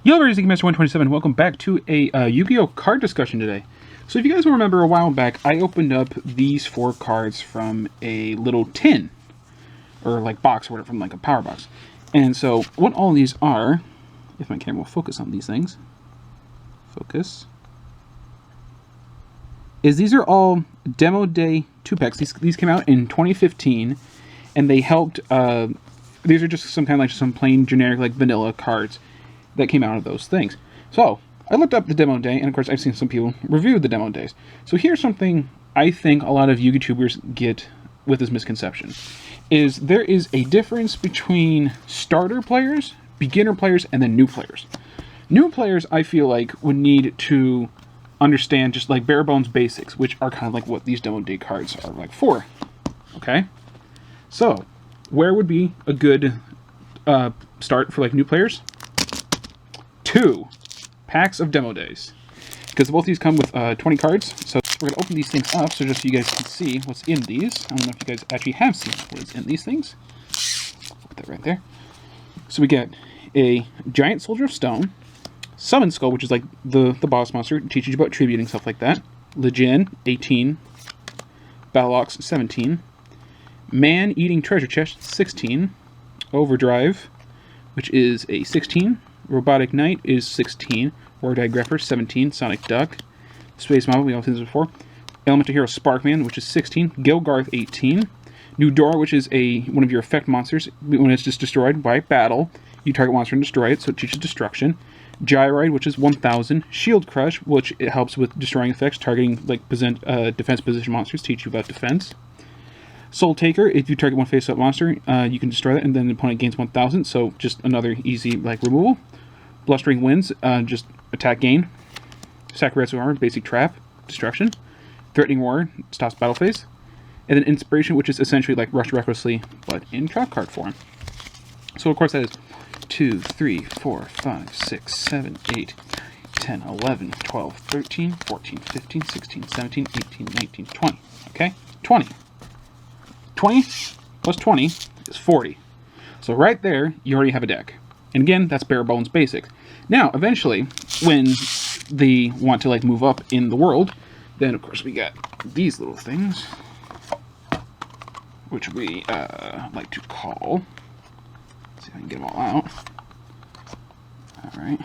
Yo, everybody, it's Master 127. Welcome back to a Yu-Gi-Oh! Card discussion today. So if you guys will remember, a while back, I opened up these 4 cards from a little tin, or like box, or whatever, from like a power box. And so what all these are, if my camera will focus on these things, focus, is these are all Demo Day 2-packs. These came out in 2015, and they helped, these are just some kind of like some plain generic like vanilla cards that came out of those things. So I looked up the demo day, and of course I've seen some people review the demo days. So here's something I think a lot of YouTubers get with this misconception, is there is a difference between starter players, beginner players, and then new players. New players, I feel like, would need to understand just like bare bones basics, which are kind of like what these demo day cards are like for. Okay? So, where would be a good start for like new players? 2 packs of demo days, because both these come with 20 cards. So we're gonna open these things up so just so you guys can see what's in these. I don't know if you guys actually have seen what is in these things. Put that right there. So we get a Giant Soldier of Stone, Summon Skull, which is like the boss monster, it teaches you about tributing, stuff like that. Legion 18, Battle-Ox 17, Man Eating Treasure Chest 16, Overdrive, which is a 16. Robotic Knight is 16. War Digrapher 17. Sonic Duck. Space Mob, we all seen this before. Elemental Hero Sparkman, which is 16. Gilgarth 18. Nudora, which is one of your effect monsters. When it's just destroyed by battle, you target monster and destroy it, so it teaches destruction. Gyroid, which is 1000. Shield Crush, which it helps with destroying effects, targeting like defense position monsters, teach you about defense. Soul Taker, if you target one face-up monster, you can destroy that, and then the opponent gains 1000, so just another easy like removal. Blustering Winds, just attack gain. Sakuretsu Armor, basic trap, destruction. Threatening Roar, stops battle phase. And then Inspiration, which is essentially like Rush Recklessly, but in trap card form. So of course that is 2, 3, 4, 5, 6, 7, 8, 10, 11, 12, 13, 14, 15, 16, 17, 18, 19, 20. Okay? 20. 20 plus 20 is 40. So right there, you already have a deck. And again, that's bare bones basics. Now, eventually, when they want to like move up in the world, then of course we got these little things, which we like to call. Let's see if I can get them all out. All right,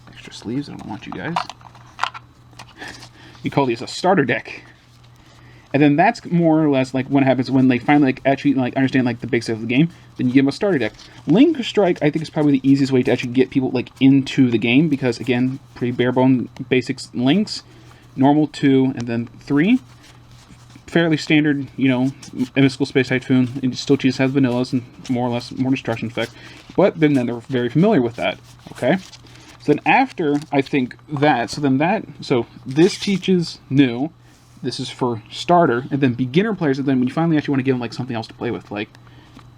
extra sleeves. I don't want you guys. We call these a starter deck. And then that's more or less like what happens when they finally like actually like understand like the basics of the game. Then you give them a starter deck. Link Strike, I think, is probably the easiest way to actually get people like into the game, because again, pretty bare bone basics links, normal 2 and then 3, fairly standard, you know, Mystical Space Typhoon. It still just has vanillas and more or less more destruction effect, but then they're very familiar with that. Okay, so then after I think that, so this teaches new. This is for starter, and then beginner players, and then when you finally actually want to give them like something else to play with, like,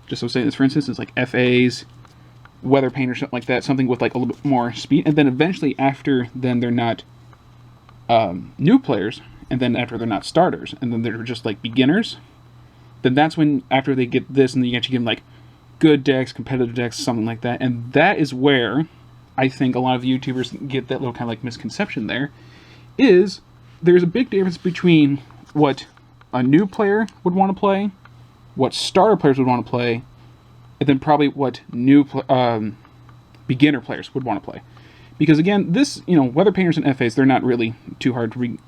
just so saying this for instance, it's like FAs, Weather Paint or something like that, something with like a little bit more speed, and then eventually after then they're not new players, and then after they're not starters, and then they're just like beginners, then that's when after they get this, and then you actually give them like good decks, competitive decks, something like that, and that is where I think a lot of YouTubers get that little kind of like misconception there, is there's a big difference between what a new player would want to play, what starter players would want to play, and then probably what new beginner players would want to play. Because again, this, you know, Weather Painters and FAs, they're not really too hard to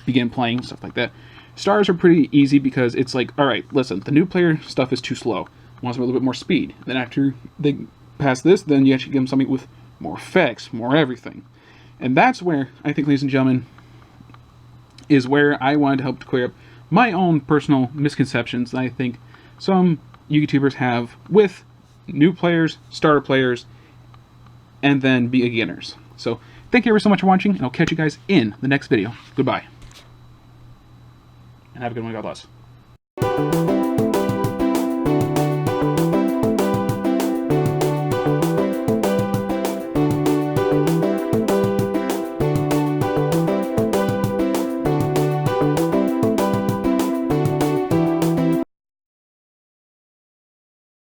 begin playing, stuff like that. Stars are pretty easy because it's like, all right, listen, the new player stuff is too slow. Wants a little bit more speed. Then after they pass this, then you actually give them something with more effects, more everything. And that's where, I think, ladies and gentlemen, is where I wanted to help to clear up my own personal misconceptions that I think some YouTubers have with new players, starter players, and then beginners. So, thank you ever so much for watching, and I'll catch you guys in the next video. Goodbye. And have a good one. God bless.